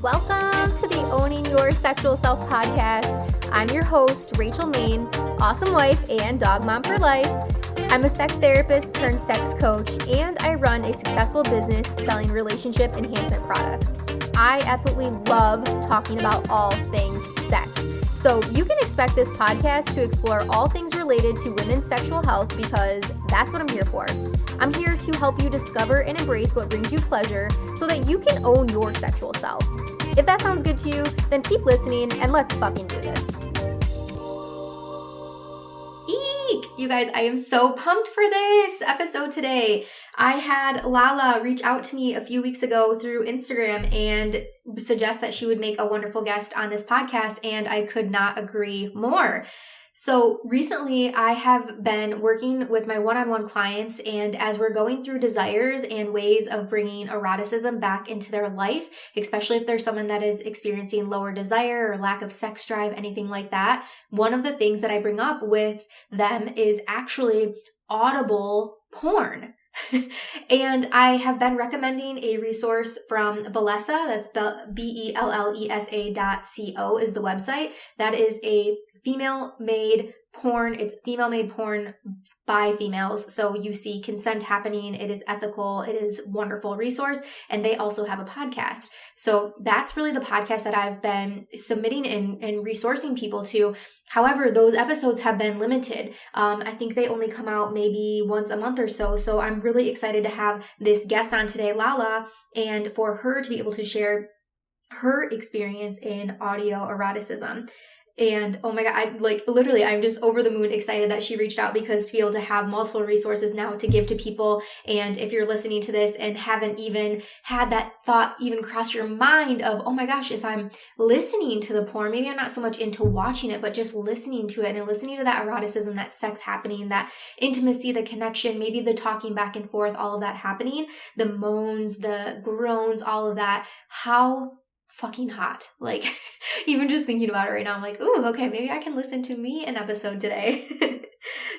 Welcome to the Owning Your Sexual Self podcast. I'm your host, Rachel Main, awesome wife and dog mom for life. I'm a sex therapist turned sex coach, and I run a successful business selling relationship enhancement products. I absolutely love talking about all things sex. So you can expect this podcast to explore all things related to women's sexual health because that's what I'm here for. I'm here to help you discover and embrace what brings you pleasure so that you can own your sexual self. If that sounds good to you, then keep listening and let's fucking do this. Eek! You guys, I am so pumped for this episode today. I had Lala reach out to me a few weeks ago through Instagram and suggest that she would make a wonderful guest on this podcast, and I could not agree more. So recently I have been working with my one-on-one clients, and as we're going through desires and ways of bringing eroticism back into their life, especially if there's someone that is experiencing lower desire or lack of sex drive, anything like that, one of the things that I bring up with them is actually audible porn. And I have been recommending a resource from Bellesa, that's Bellesa.co is the website. That is a female-made porn. It's female-made porn by females. So you see consent happening. It is ethical. It is a wonderful resource. And they also have a podcast. So that's really the podcast that I've been submitting and resourcing people to. However, those episodes have been limited. I think they only come out maybe once a month or so. So I'm really excited to have this guest on today, Lala, and for her to be able to share her experience in audio eroticism. And oh my God, I'm just over the moon excited that she reached out, because to be able to have multiple resources now to give to people. And if you're listening to this and haven't even had that thought even cross your mind of, oh my gosh, if I'm listening to the porn, maybe I'm not so much into watching it, but just listening to it and listening to that eroticism, that sex happening, that intimacy, the connection, maybe the talking back and forth, all of that happening, the moans, the groans, all of that, how fucking hot. Like, even just thinking about it right now, I'm like, ooh, okay, maybe I can listen to me an episode today.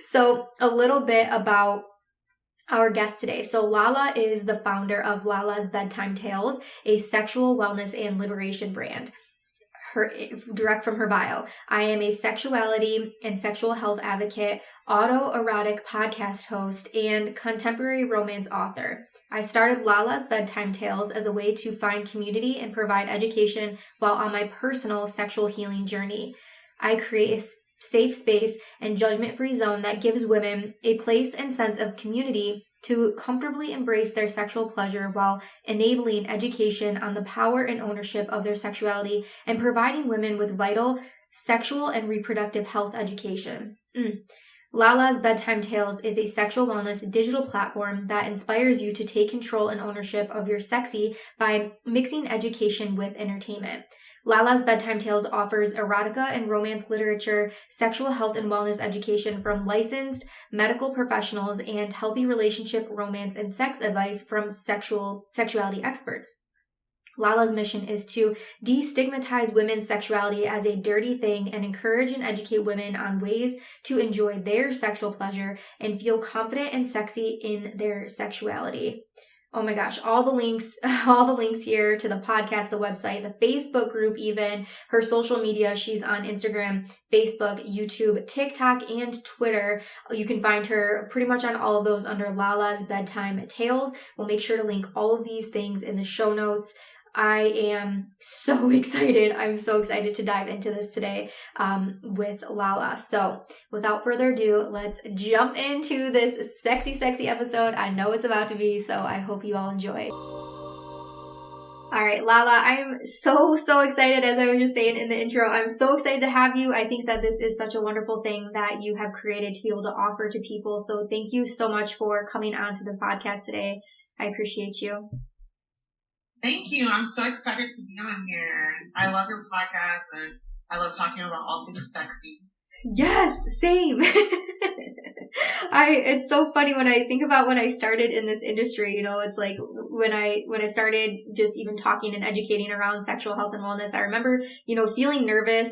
So a little bit about our guest today. So Lala is the founder of Lala's Bedtime Tales, a sexual wellness and liberation brand. Direct from her bio, I am a sexuality and sexual health advocate, autoerotic podcast host, and contemporary romance author. I started Lala's Bedtime Tales as a way to find community and provide education while on my personal sexual healing journey. I create a safe space and judgment-free zone that gives women a place and sense of community to comfortably embrace their sexual pleasure while enabling education on the power and ownership of their sexuality and providing women with vital sexual and reproductive health education. Lala's Bedtime Tales is a sexual wellness digital platform that inspires you to take control and ownership of your sexy by mixing education with entertainment. Lala's Bedtime Tales offers erotica and romance literature, sexual health and wellness education from licensed medical professionals, and healthy relationship, romance, and sex advice from sexuality experts. Lala's mission is to destigmatize women's sexuality as a dirty thing and encourage and educate women on ways to enjoy their sexual pleasure and feel confident and sexy in their sexuality. Oh my gosh, all the links here to the podcast, the website, the Facebook group, even her social media. She's on Instagram, Facebook, YouTube, TikTok, and Twitter. You can find her pretty much on all of those under Lala's Bedtime Tales. We'll make sure to link all of these things in the show notes. I am so excited. I'm so excited to dive into this today with Lala. So without further ado, let's jump into this sexy, sexy episode. I know it's about to be, so I hope you all enjoy. All right, Lala, I'm so excited. As I was just saying in the intro, I'm so excited to have you. I think that this is such a wonderful thing that you have created to be able to offer to people. So thank you so much for coming on to the podcast today. I appreciate you. Thank you. I'm so excited to be on here. I love your podcast and I love talking about all things sexy. Yes, same. It's so funny when I think about when I started in this industry, it's like when I started just even talking and educating around sexual health and wellness, I remember, feeling nervous.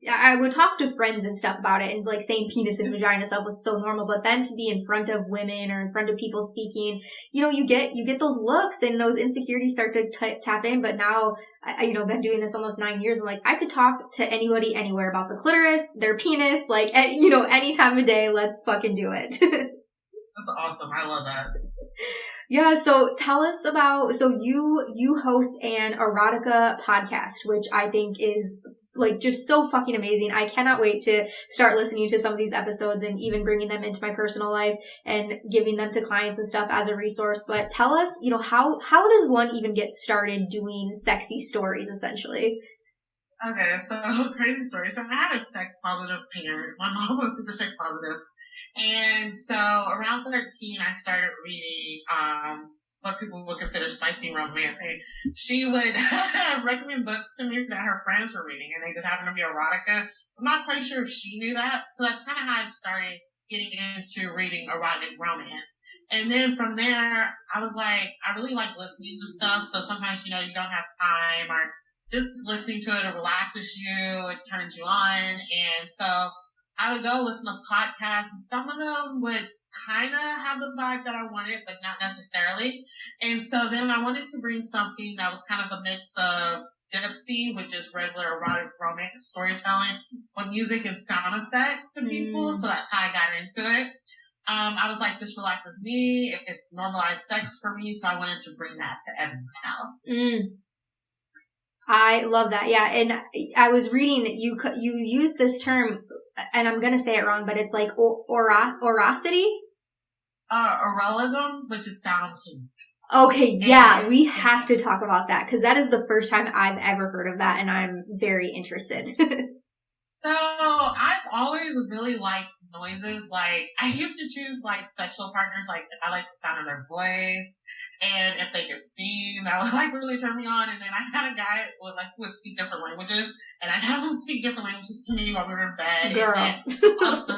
I would talk to friends and stuff about it, and like saying penis and vagina stuff was so normal. But then to be in front of women or in front of people speaking, you get those looks and those insecurities start to tap in. But now, I've been doing this almost 9 years. And like, I could talk to anybody anywhere about the clitoris, their penis, like, any time of day, let's fucking do it. That's awesome. I love that. Yeah, so tell us about, so you host an erotica podcast, which I think is like just so fucking amazing. I cannot wait to start listening to some of these episodes and even bringing them into my personal life and giving them to clients and stuff as a resource. But tell us, how does one even get started doing sexy stories essentially? Okay, so crazy story. So I had a sex positive parent. My mom was super sex positive. And so around 13, I started reading what people would consider spicy romance. And she would recommend books to me that her friends were reading, and they just happened to be erotica. I'm not quite sure if she knew that. So that's kind of how I started getting into reading erotic romance. And then from there, I was like, I really like listening to stuff. So sometimes, you don't have time, or just listening to it relaxes you, it turns you on. And so I would go listen to podcasts, and some of them would kind of have the vibe that I wanted, but not necessarily. And so then I wanted to bring something that was kind of a mix of Dipsy, which is regular erotic romance storytelling, with music and sound effects to people. So that's how I got into it. I was like, this relaxes me. It's normalized sex for me. So I wanted to bring that to everyone else. I love that. Yeah. And I was reading that you use this term, and I'm going to say it wrong, but it's like aurosity? Auralism, which is sound kink. Okay. Yeah. We have to talk about that, because that is the first time I've ever heard of that, and I'm very interested. So I've always really liked noises. Like, I used to choose like sexual partners. Like, I like the sound of their voice, and if they could sing, that would like really turn me on. And then I had a guy who would speak different languages, and I'd have him speak different languages to me while we were in bed. Girl. And also,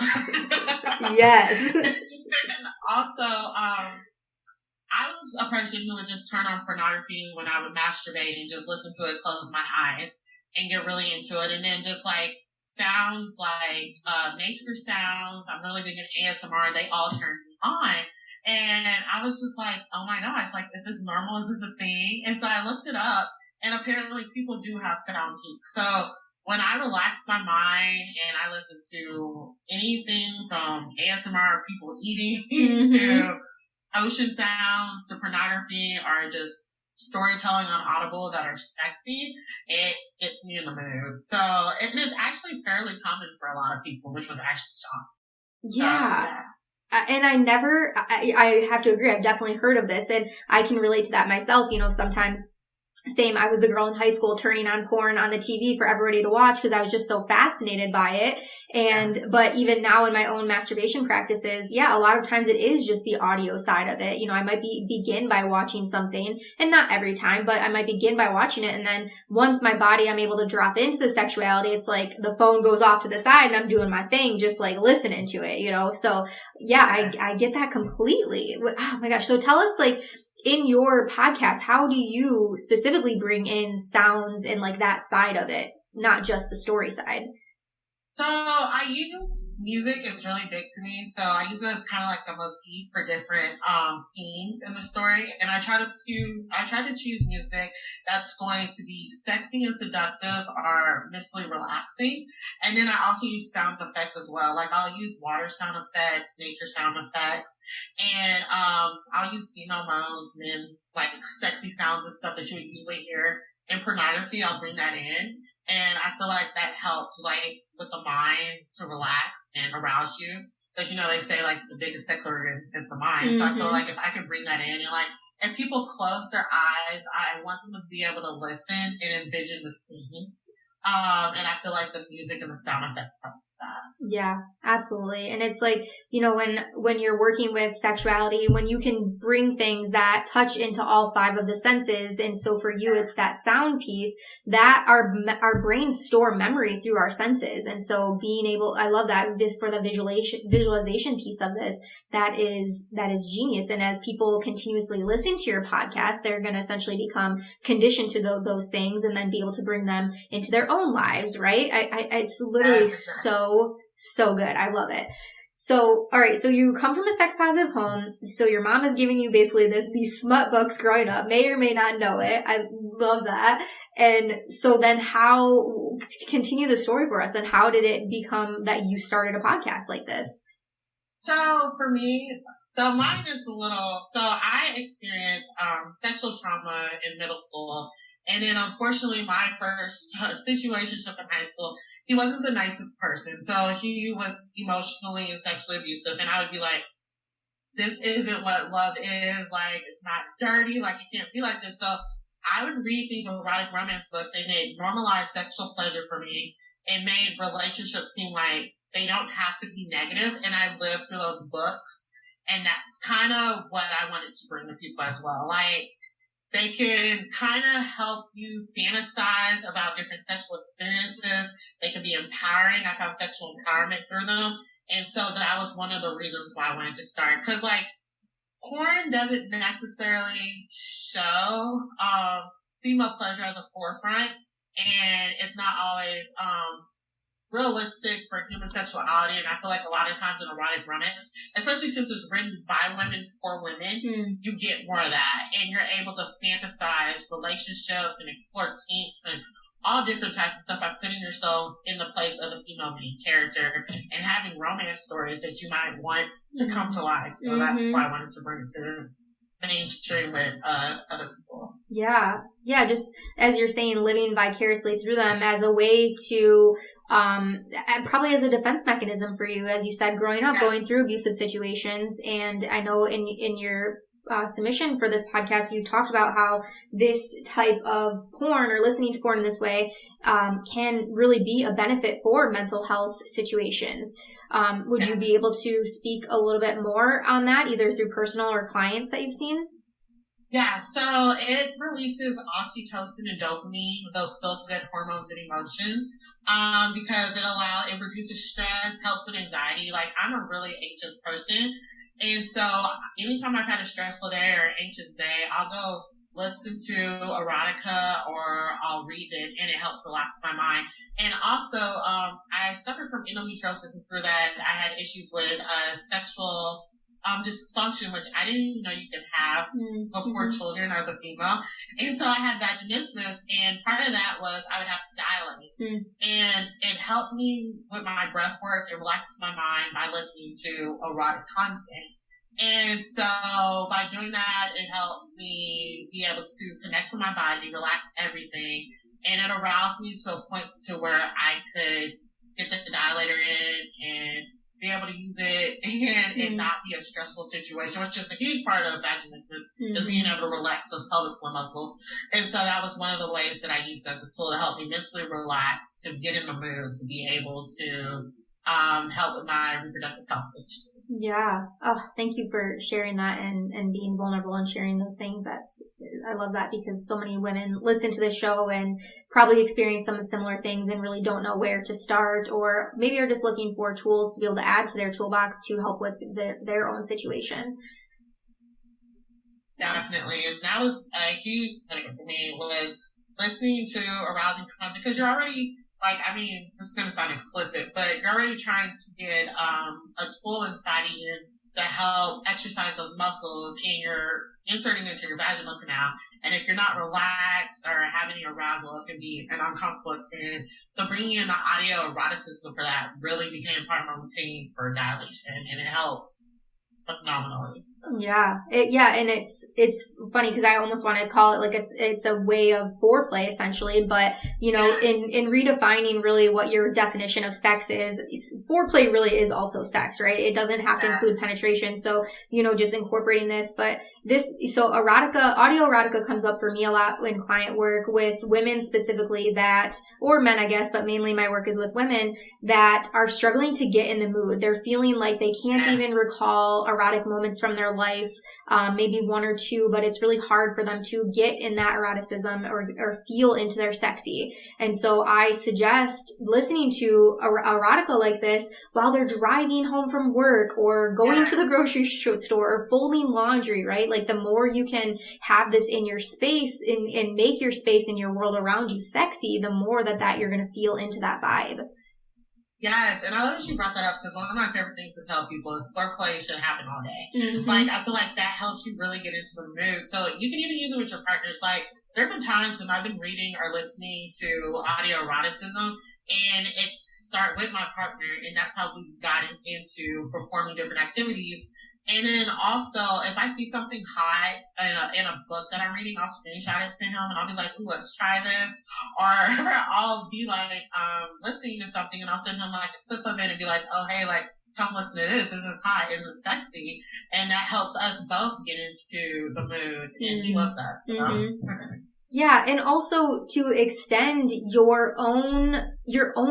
yes. And also, I was a person who would just turn on pornography when I would masturbate and just listen to it, close my eyes, and get really into it. And then just like sounds like nature sounds, I'm really big in ASMR, they all turn me on. And I was just like, oh my gosh, like, is this normal? Is this a thing? And so I looked it up, and apparently people do have sound kink. So when I relax my mind and I listen to anything from ASMR, people eating, to ocean sounds, to pornography, or just storytelling on Audible that are sexy, it gets me in the mood. So it is actually fairly common for a lot of people, which was actually shocking. Yeah. And I have to agree, I've definitely heard of this, and I can relate to that myself. Sometimes, same, I was the girl in high school turning on porn on the TV for everybody to watch because I was just so fascinated by it. But even now in my own masturbation practices, yeah, a lot of times it is just the audio side of it. I might begin by watching something, and not every time, but I might begin by watching it. And then once my body, I'm able to drop into the sexuality, it's like the phone goes off to the side and I'm doing my thing, just like listening to it, So yeah, I get that completely. Oh my gosh. So tell us, like, in your podcast, how do you specifically bring in sounds and like that side of it, not just the story side? So I use music. It's really big to me. So I use it as kind of like a motif for different scenes in the story. And I try to choose music that's going to be sexy and seductive or mentally relaxing. And then I also use sound effects as well. Like, I'll use water sound effects, nature sound effects, and I'll use female moans, men, like sexy sounds and stuff that you would usually hear in pornography. I'll bring that in. And I feel like that helps, like, with the mind to relax and arouse you. Because, they say, like, the biggest sex organ is the mind. So I feel like if I can bring that in, and, like, if people close their eyes, I want them to be able to listen and envision the scene. And I feel like the music and the sound effects help that. Yeah, absolutely. And it's like, you know, when you're working with sexuality, when you can bring things that touch into all five of the senses. And so for you, it's that sound piece that our brains store memory through our senses. And so being able, I love that just for the visualization piece of this, that is genius. And as people continuously listen to your podcast, they're going to essentially become conditioned to those things and then be able to bring them into their own lives. Right. It's literally so good. I love it. So, all right. So you come from a sex positive home. So your mom is giving you basically these smut books growing up, may or may not know it. I love that. And so then continue the story for us, and how did it become that you started a podcast like this? So for me, mine is I experienced sexual trauma in middle school. And then unfortunately my first situationship in high school, he wasn't the nicest person. So he was emotionally and sexually abusive. And I would be like, this isn't what love is. Like, it's not dirty. Like, it can't be like this. So I would read these erotic romance books, and it normalized sexual pleasure for me. It made relationships seem like they don't have to be negative. And I lived through those books. And that's kind of what I wanted to bring to people as well. Like, they can kind of help you fantasize about different sexual experiences. They can be empowering. I found sexual empowerment through them. And so that was one of the reasons why I wanted to start. Because, like, porn doesn't necessarily show female pleasure as a forefront. And it's not always realistic for human sexuality. And I feel like a lot of times in erotic romance, especially since it's written by women for women, you get more of that. And you're able to fantasize relationships and explore kinks and all different types of stuff by putting yourself in the place of the female main character and having romance stories that you might want to come to life. So that's why I wanted to bring it to the mainstream with other people. Yeah. Yeah. Just as you're saying, living vicariously through them as a way to, probably as a defense mechanism for you, as you said, growing up, going through abusive situations. And I know in your submission for this podcast, you talked about how this type of porn, or listening to porn in this way, can really be a benefit for mental health situations. Would you be able to speak a little bit more on that, either through personal or clients that you've seen? Yeah, so it releases oxytocin and dopamine, those feel-good hormones and emotions, because it reduces stress, helps with anxiety. Like, I'm a really anxious person. And so anytime I've had a stressful day or anxious day, I'll go listen to Erotica, or I'll read it, and it helps relax my mind. And also, I suffered from endometriosis, and through that, I had issues with sexual dysfunction, which I didn't even know you could have before children as a female. And so I had vaginismus, and part of that was I would have to dilate. And it helped me with my breath work and relaxed my mind by listening to erotic content. And so by doing that, it helped me be able to connect with my body, relax everything, and it aroused me to a point to where I could get the dilator in and be able to use it and it not be a stressful situation, which is a huge part of vaginismus, is being able to relax those pelvic floor muscles. And so that was one of the ways that I used as a tool to help me mentally relax, to get in the mood, to be able to help with my reproductive health issues. Yeah. Oh, thank you for sharing that and being vulnerable and sharing those things. I love that, because so many women listen to this show and probably experience some similar things and really don't know where to start, or maybe are just looking for tools to be able to add to their toolbox to help with their own situation. Definitely. And that was a huge thing for me, was listening to arousing content, because you're already, this is going to sound explicit, but you're already trying to get a tool inside of you to help exercise those muscles, and you're inserting into your vaginal canal. And if you're not relaxed or have any arousal, it can be an uncomfortable experience. So bringing in the audio eroticism for that really became part of my routine for dilation, and it helps phenomenally. So. Yeah. And it's funny because I almost want to call it like it's a way of foreplay essentially, but in redefining really what your definition of sex is, foreplay really is also sex, right? It doesn't have to include penetration. So, just incorporating this, but audio erotica comes up for me a lot in client work with women specifically or men, I guess, but mainly my work is with women that are struggling to get in the mood. They're feeling like they can't even recall erotic moments from their life, maybe one or two, but it's really hard for them to get in that eroticism or feel into their sexy. And so I suggest listening to erotica like this while they're driving home from work or going to the grocery store or folding laundry, right? Like the more you can have this in your space and make your space in your world around you sexy, the more that you're going to feel into that vibe. Yes, and I love that you brought that up because one of my favorite things to tell people is foreplay should happen all day. Like, I feel like that helps you really get into the mood. So you can even use it with your partners. Like, there have been times when I've been reading or listening to audio eroticism, and it's start with my partner, and that's how we got into performing different activities. And then also, if I see something hot in a book that I'm reading, I'll screenshot it to him, and I'll be like, "Ooh, let's try this." Or I'll be like, listening to something, and I'll send him like a clip of it and be like, "Oh, hey, like, come listen to this. This is hot. This is sexy." And that helps us both get into the mood, and he loves that. So. Yeah, and also to extend your own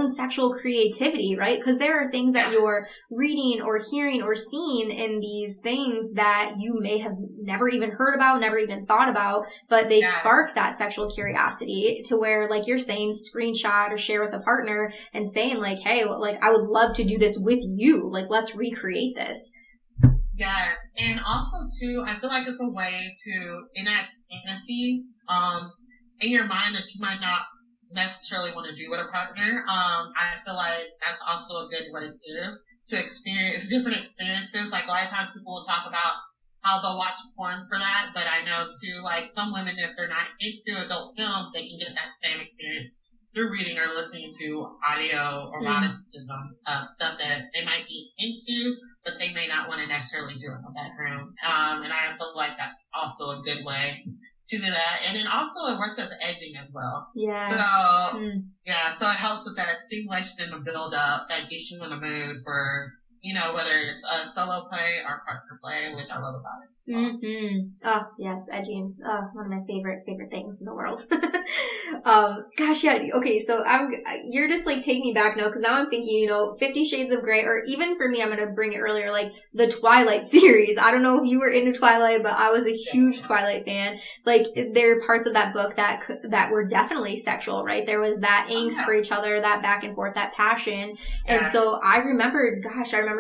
sexual creativity, right? Because there are things that you're reading or hearing or seeing in these things that you may have never even heard about, never even thought about, but they spark that sexual curiosity to where, like you're saying, screenshot or share with a partner and saying like, "Hey, like I would love to do this with you. Like let's recreate this." Yes, and also too, I feel like it's a way to enact fantasies in your mind that you might not necessarily want to do with a partner. I feel like that's also a good way to experience different experiences. Like a lot of times people will talk about how they'll watch porn for that, but I know too, like some women, if they're not into adult films, they can get that same experience through reading or listening to audio eroticism, stuff that they might be into, but they may not want to necessarily do in the bedroom. And I feel like that's also a good way to do that. And then also it works as edging as well. Yeah. So, so it helps with that stimulation and the build up that gets you in the mood for, whether it's a solo play or partner play, which I love about it. Oh, yes, edging. One of my favorite things in the world. Gosh, yeah. Okay, so you're just like taking me back now because now I'm thinking, 50 Shades of Grey, or even for me, I'm going to bring it earlier, like the Twilight series. I don't know if you were into Twilight, but I was a huge Twilight fan. Like there are parts of that book that were definitely sexual, right? There was that angst for each other, that back and forth, that passion. And so I remember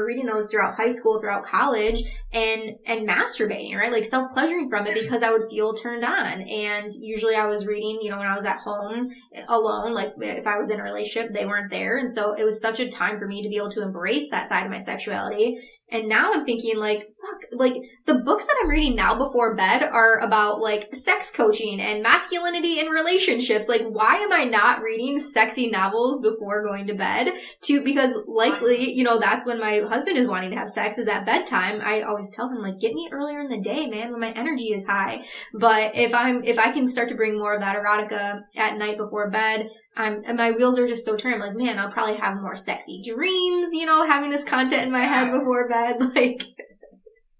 reading those throughout high school, throughout college, and masturbating, right? Like self-pleasuring from it because I would feel turned on. And usually I was reading, when I was at home alone, like if I was in a relationship, they weren't there. And so it was such a time for me to be able to embrace that side of my sexuality. And now I'm thinking like, fuck, like the books that I'm reading now before bed are about like sex coaching and masculinity in relationships. Like, why am I not reading sexy novels before going to bed? Because likely, that's when my husband is wanting to have sex, is at bedtime. I always tell him like, get me earlier in the day, man, when my energy is high. But if I can start to bring more of that erotica at night before bed, and my wheels are just so turned. I'm like, man, I'll probably have more sexy dreams, having this content in my head before bed. Like,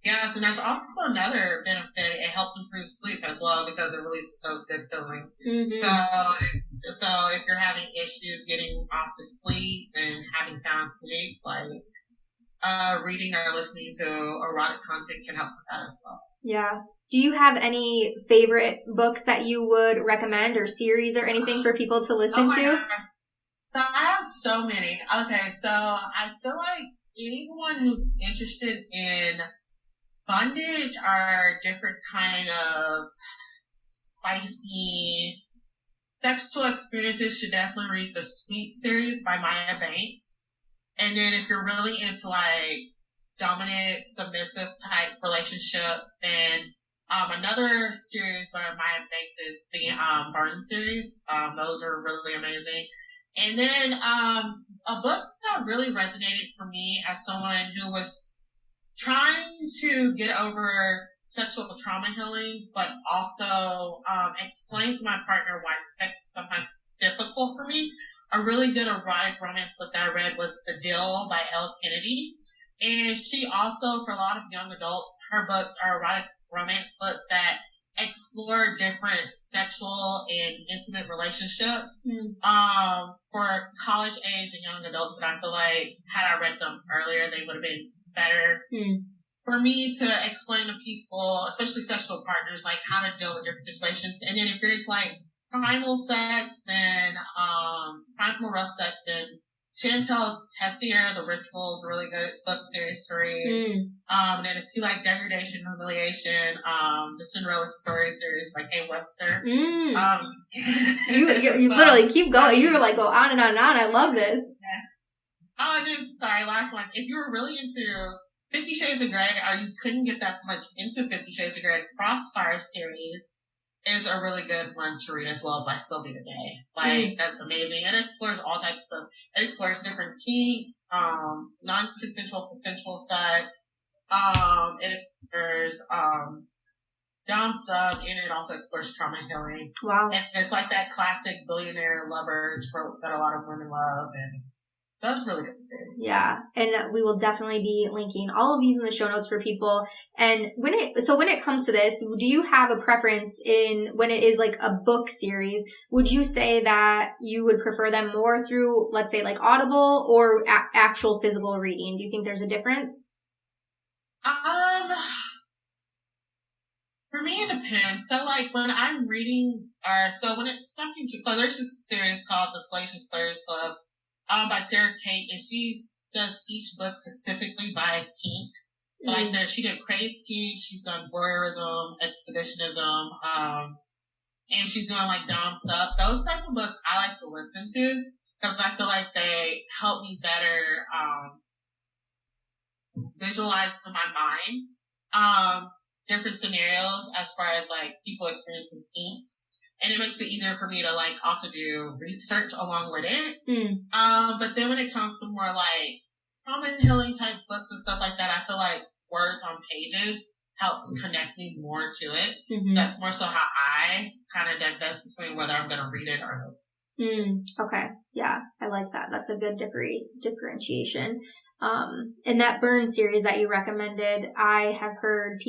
yes, and that's also another benefit. It helps improve sleep as well because it releases those good feelings. So if you're having issues getting off to sleep and having sound sleep, like reading or listening to erotic content can help with that as well. Yeah. Do you have any favorite books that you would recommend or series or anything for people to listen to? God. So I have so many. Okay, so I feel like anyone who's interested in bondage or different kind of spicy sexual experiences should definitely read the Sweet series by Maya Banks. And then if you're really into like dominant, submissive type relationships, then another series by Maya Banks is the Burn series. Those are really amazing. And then a book that really resonated for me as someone who was trying to get over sexual trauma healing, but also explain to my partner why sex is sometimes difficult for me. A really good erotic romance book that I read was The Deal by Elle Kennedy. And she also, for a lot of young adults, her books are erotic romance books that explore different sexual and intimate relationships for college age and young adults that I feel like had I read them earlier, they would have been better for me to explain to people, especially sexual partners, like how to deal with different situations. And then if you're into like primal sex, then primal rough sex, then Chantel Tessier, The Ritual, is a really good book series to read. And then if you like degradation, humiliation, the Cinderella Story series by Kay Webster. You literally keep going. You were like, go on and on and on. I love this. Yeah. Oh, and then, sorry, last one. If you were really into 50 Shades of Grey, or you couldn't get that much into 50 Shades of Grey, Crossfire series is a really good one to read as well by Sylvia Day. Like, that's amazing. It explores all types of stuff. It explores different kinks, non-consensual, consensual sex. It explores, dom sub, and it also explores trauma healing. Wow. And it's like that classic billionaire lover trope that a lot of women love, and so that's a really good series. Yeah, and we will definitely be linking all of these in the show notes for people. And when it comes to this, do you have a preference in when it is like a book series? Would you say that you would prefer them more through, let's say, like Audible or actual physical reading? Do you think there's a difference? For me, it depends. So, like, when I'm reading, when it's something, so there's this series called The Salacious Players Club, by Sarah Kate, and she does each book specifically by a kink. Like, she did Crazed Kink, she's done voyeurism, expeditionism, and she's doing, like, dom sub. Those type of books I like to listen to, because I feel like they help me better, visualize to my mind, different scenarios as far as, like, people experiencing kinks. And it makes it easier for me to, like, also do research along with it. But then when it comes to more, like, trauma healing type books and stuff like that, I feel like words on pages helps connect me more to it. That's more so how I kind of divest between whether I'm going to read it or listen. Okay. Yeah, I like that. That's a good differentiation. In that Burn series that you recommended, I have heard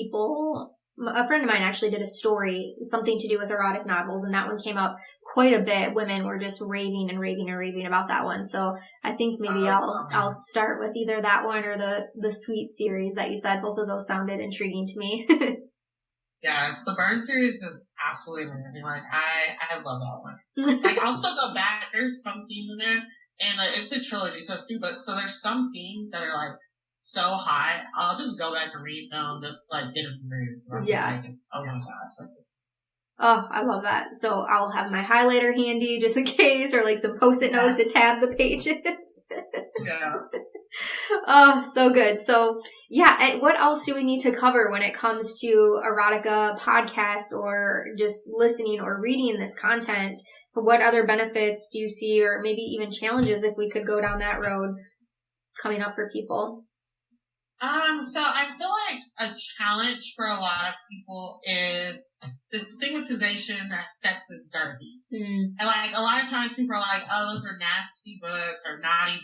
a friend of mine actually did a story, something to do with erotic novels, and that one came up quite a bit. Women were just raving and raving and raving about that one. So I think maybe I'll start with either that one or the Sweet series that you said. Both of those sounded intriguing to me. Yes, the Burn series is absolutely amazing. Like, I love that one. Like, I'll still go back. There's some scenes in there, and it's the trilogy, so it's 2 books. So there's some scenes that are like so hot, I'll just go back and read them, just like get them read. Yeah. Like, oh my gosh. Oh, I love that. So I'll have my highlighter handy just in case, or like some post-it notes to tab the pages. Yeah. Oh, so good. So yeah, and what else do we need to cover when it comes to erotica podcasts or just listening or reading this content? What other benefits do you see, or maybe even challenges if we could go down that road coming up for people? So I feel like a challenge for a lot of people is the stigmatization that sex is dirty. And like a lot of times people are like, oh, those are nasty books or naughty,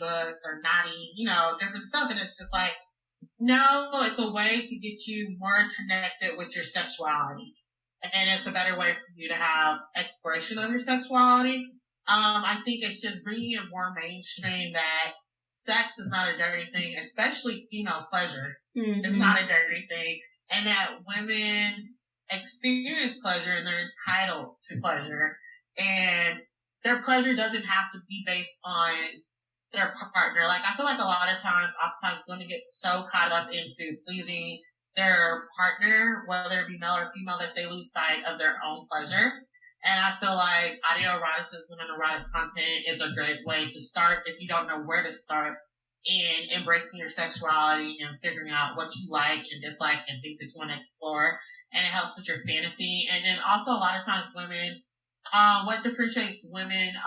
different stuff. And it's just like, no, it's a way to get you more connected with your sexuality. And it's a better way for you to have exploration of your sexuality. I think it's just bringing it more mainstream that sex is not a dirty thing, especially female pleasure. It's not a dirty thing. And that women experience pleasure and they're entitled to pleasure. And their pleasure doesn't have to be based on their partner. Like, I feel like a lot of times, oftentimes women get so caught up into pleasing their partner, whether it be male or female, that they lose sight of their own pleasure. And I feel like audio eroticism and erotic content is a great way to start if you don't know where to start in embracing your sexuality and figuring out what you like and dislike and things that you want to explore. And it helps with your fantasy. And then also a lot of times women, what differentiates women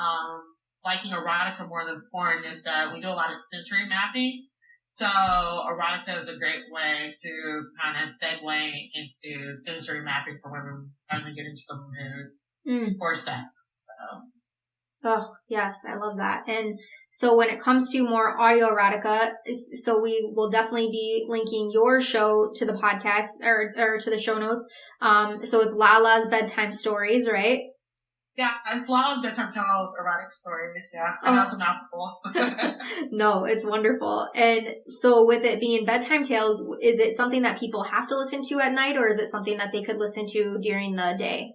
liking erotica more than porn is that we do a lot of sensory mapping. So erotica is a great way to kind of segue into sensory mapping for women trying to get into the mood for sex. So Oh, yes, I love that. And so when it comes to more audio erotica, so we will definitely be linking your show to the podcast or to the show notes. So it's Lala's Bedtime Stories, right? Yeah, it's Lala's Bedtime Tells Erotic Stories. Yeah, I know it's a mouthful. No, it's wonderful. And so with it being Bedtime Tales, is it something that people have to listen to at night, or is it something that they could listen to during the day?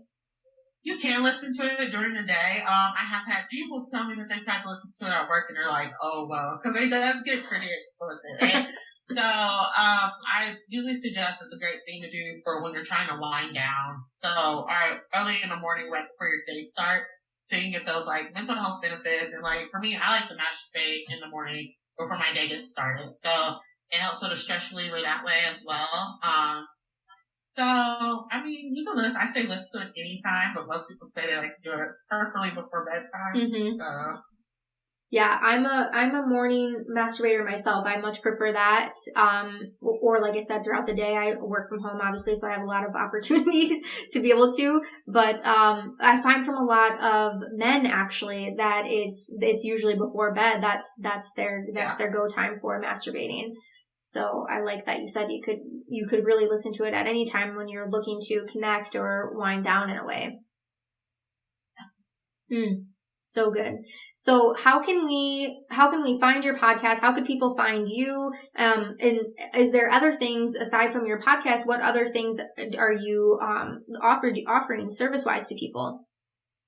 You can listen to it during the day. I have had people tell me that they've tried to listen to it at work and they're like, oh, well, because it does get pretty explicit, right? So, I usually suggest it's a great thing to do for when you're trying to wind down. So, all right, early in the morning, right before your day starts, so you can get those like mental health benefits. And like for me, I like to masturbate in the morning before my day gets started. So it helps with a stress reliever that way as well. So, I mean, you can listen. I say listen to it anytime, but most people say they like to do it preferably before bedtime. Mm-hmm. Yeah, I'm a morning masturbator myself. I much prefer that. Or like I said, throughout the day, I work from home, obviously, so I have a lot of opportunities to be able to. But I find from a lot of men actually that it's usually before bed. That's their go time for masturbating. So I like that you said you could really listen to it at any time when you're looking to connect or wind down in a way. Yes. So good. So how can we find your podcast? How could people find you? And is there other things aside from your podcast? What other things are you offering service-wise to people?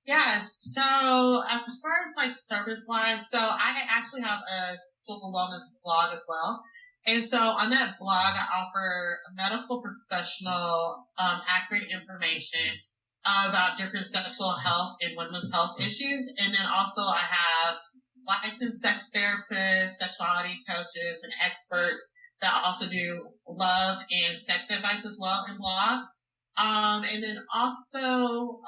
Yes. So as far as like service-wise, so I actually have a global wellness blog as well. And so on that blog, I offer medical professional, accurate information about different sexual health and women's health issues. And then also I have licensed sex therapists, sexuality coaches, and experts that also do love and sex advice as well in blogs. And then also,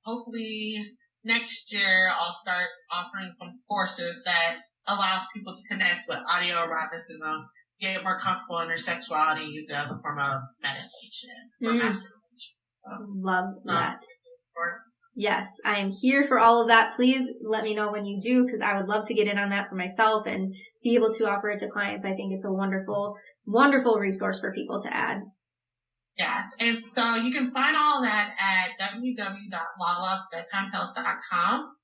hopefully next year I'll start offering some courses that allows people to connect with audio eroticism, get more comfortable in their sexuality, and use it as a form of meditation or masturbation. So, love that. Yes, I am here for all of that. Please let me know when you do, because I would love to get in on that for myself and be able to offer it to clients. I think it's a wonderful, wonderful resource for people to add. Yes, and so you can find all of that at www.lalasbedtimetales.com.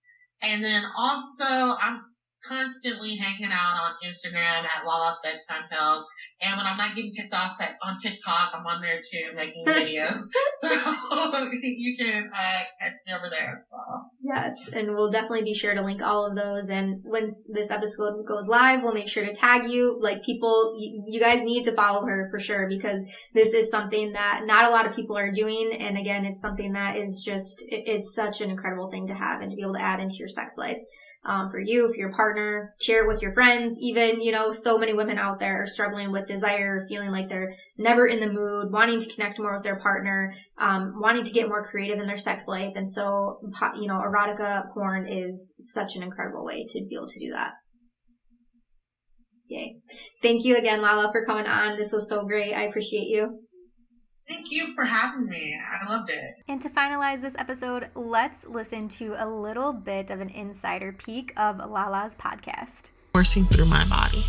And then also, I'm constantly hanging out on Instagram at Lala's Bedtime Tales. And when I'm not getting kicked off on TikTok, I'm on there too, making videos. So you can catch me over there as well. Yes, and we'll definitely be sure to link all of those. And when this episode goes live, we'll make sure to tag you. Like people, you guys need to follow her for sure, because this is something that not a lot of people are doing. And again, it's something that is just, it's such an incredible thing to have and to be able to add into your sex life. For you, for your partner, share it with your friends. Even, so many women out there are struggling with desire, feeling like they're never in the mood, wanting to connect more with their partner, wanting to get more creative in their sex life. And so, erotica porn is such an incredible way to be able to do that. Yay. Thank you again, Lala, for coming on. This was so great. I appreciate you. Thank you for having me. I loved it. And to finalize this episode, let's listen to a little bit of an insider peek of Lala's podcast. Coursing through my body.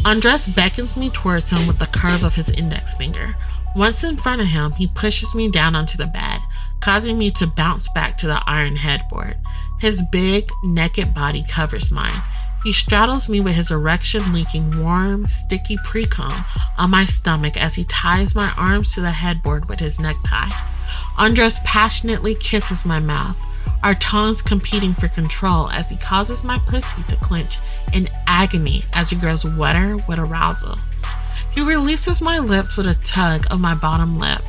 Andres beckons me towards him with the curve of his index finger. Once in front of him, he pushes me down onto the bed, causing me to bounce back to the iron headboard. His big, naked body covers mine. He straddles me with his erection-leaking, warm, sticky pre-cum on my stomach as he ties my arms to the headboard with his necktie. Andres passionately kisses my mouth, our tongues competing for control as he causes my pussy to clench in agony as it grows wetter with arousal. He releases my lips with a tug of my bottom lip,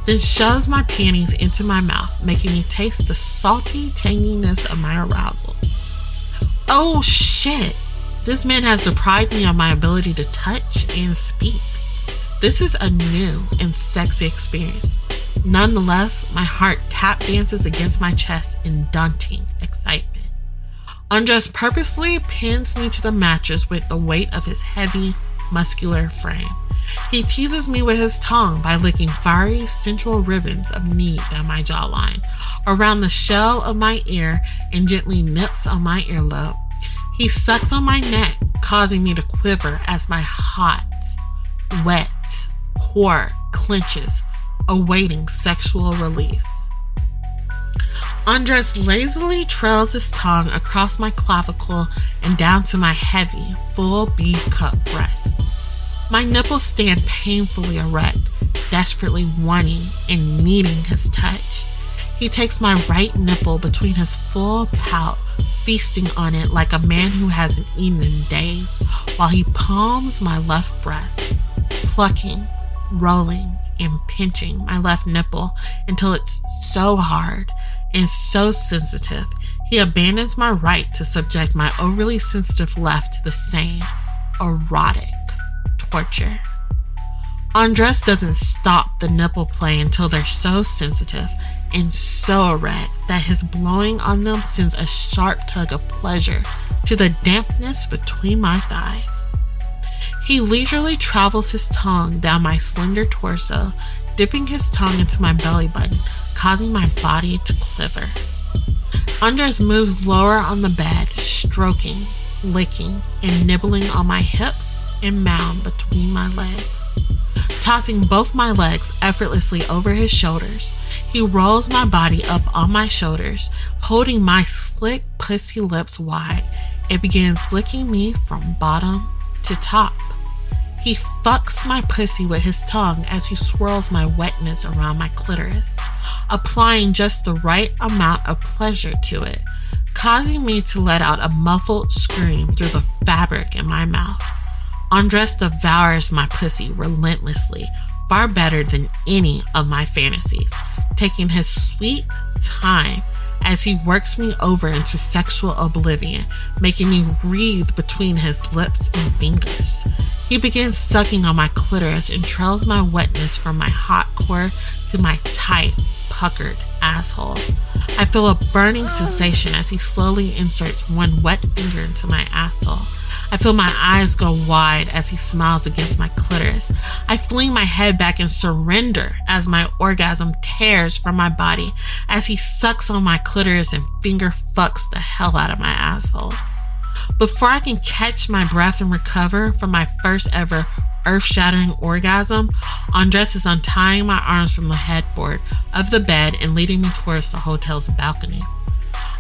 then shoves my panties into my mouth, making me taste the salty tanginess of my arousal. Oh shit! This man has deprived me of my ability to touch and speak. This is a new and sexy experience. Nonetheless, my heart tap dances against my chest in daunting excitement. Andres purposely pins me to the mattress with the weight of his heavy, muscular frame. He teases me with his tongue by licking fiery, sensual ribbons of need down my jawline, around the shell of my ear, and gently nips on my earlobe. He sucks on my neck, causing me to quiver as my hot, wet core clenches, awaiting sexual release. Andres lazily trails his tongue across my clavicle and down to my heavy, full B-cup breast. My nipples stand painfully erect, desperately wanting and needing his touch. He takes my right nipple between his full pout, feasting on it like a man who hasn't eaten in days, while he palms my left breast, plucking, rolling, and pinching my left nipple until it's so hard and so sensitive, he abandons my right to subject my overly sensitive left to the same erotic torture. Andres doesn't stop the nipple play until they're so sensitive and so erect that his blowing on them sends a sharp tug of pleasure to the dampness between my thighs. He leisurely travels his tongue down my slender torso, dipping his tongue into my belly button, causing my body to quiver. Andres moves lower on the bed, stroking, licking, and nibbling on my hips and mound between my legs. Tossing both my legs effortlessly over his shoulders, he rolls my body up on my shoulders, holding my slick pussy lips wide, and begins licking me from bottom to top. He fucks my pussy with his tongue as he swirls my wetness around my clitoris, applying just the right amount of pleasure to it, causing me to let out a muffled scream through the fabric in my mouth. Andres devours my pussy relentlessly, far better than any of my fantasies, taking his sweet time as he works me over into sexual oblivion, making me writhe between his lips and fingers. He begins sucking on my clitoris and trails my wetness from my hot core to my tight, puckered asshole. I feel a burning sensation as he slowly inserts one wet finger into my asshole. I feel my eyes go wide as he smiles against my clitoris. I fling my head back and surrender as my orgasm tears from my body as he sucks on my clitoris and finger fucks the hell out of my asshole. Before I can catch my breath and recover from my first ever earth-shattering orgasm, Andres is untying my arms from the headboard of the bed and leading me towards the hotel's balcony.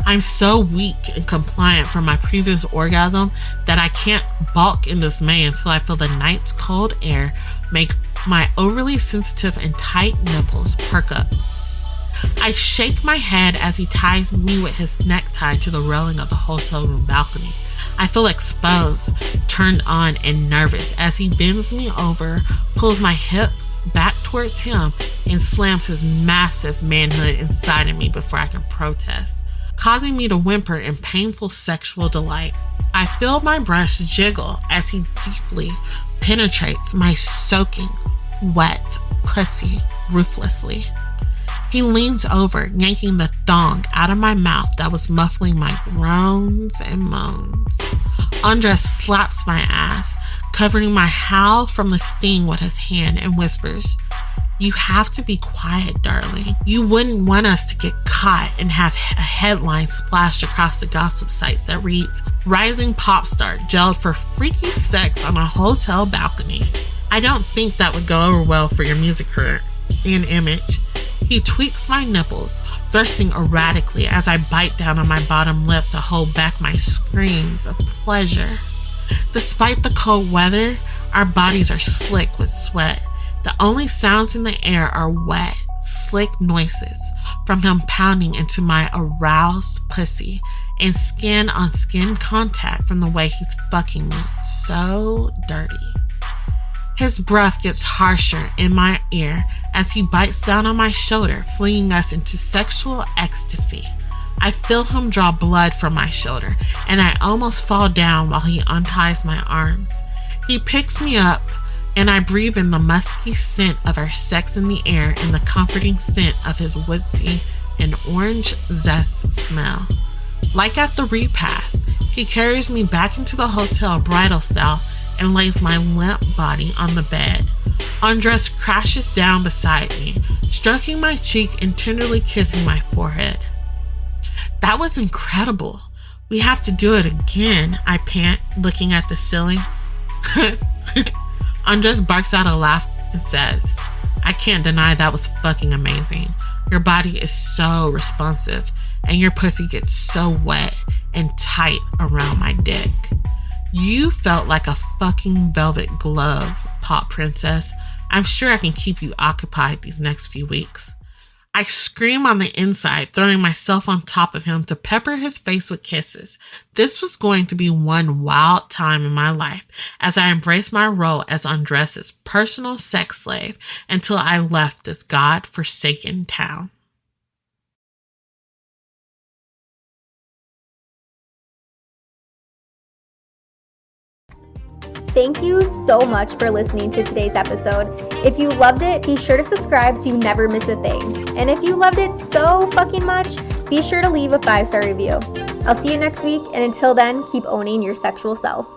I'm so weak and compliant from my previous orgasm that I can't balk in dismay until I feel the night's cold air make my overly sensitive and tight nipples perk up. I shake my head as he ties me with his necktie to the railing of the hotel room balcony. I feel exposed, turned on, and nervous as he bends me over, pulls my hips back towards him, and slams his massive manhood inside of me before I can protest, causing me to whimper in painful sexual delight. I feel my breasts jiggle as he deeply penetrates my soaking, wet pussy ruthlessly. He leans over, yanking the thong out of my mouth that was muffling my groans and moans. Andres slaps my ass, covering my howl from the sting with his hand, and whispers, "You have to be quiet, darling. You wouldn't want us to get caught and have a headline splashed across the gossip sites that reads, 'Rising pop star jailed for freaky sex on a hotel balcony.' I don't think that would go over well for your music career and image." He tweaks my nipples, thrusting erratically as I bite down on my bottom lip to hold back my screams of pleasure. Despite the cold weather, our bodies are slick with sweat. The only sounds in the air are wet, slick noises from him pounding into my aroused pussy and skin-on-skin contact from the way he's fucking me so dirty. His breath gets harsher in my ear as he bites down on my shoulder, flinging us into sexual ecstasy. I feel him draw blood from my shoulder, and I almost fall down while he unties my arms. He picks me up, and I breathe in the musky scent of our sex in the air and the comforting scent of his woodsy and orange zest smell. Like at the repast, he carries me back into the hotel bridal style and lays my limp body on the bed, Andres crashes down beside me, stroking my cheek and tenderly kissing my forehead. That was incredible. We have to do it again, I pant, looking at the ceiling. Andres barks out a laugh and says, I can't deny that was fucking amazing. Your body is so responsive, and your pussy gets so wet and tight around my dick. You felt like a fucking velvet glove, Pop Princess. I'm sure I can keep you occupied these next few weeks. I scream on the inside, throwing myself on top of him to pepper his face with kisses. This was going to be one wild time in my life as I embraced my role as Andres' personal sex slave until I left this God-forsaken town. Thank you so much for listening to today's episode. If you loved it, be sure to subscribe so you never miss a thing. And if you loved it so fucking much, be sure to leave a 5-star review. I'll see you next week, and until then, keep owning your sexual self.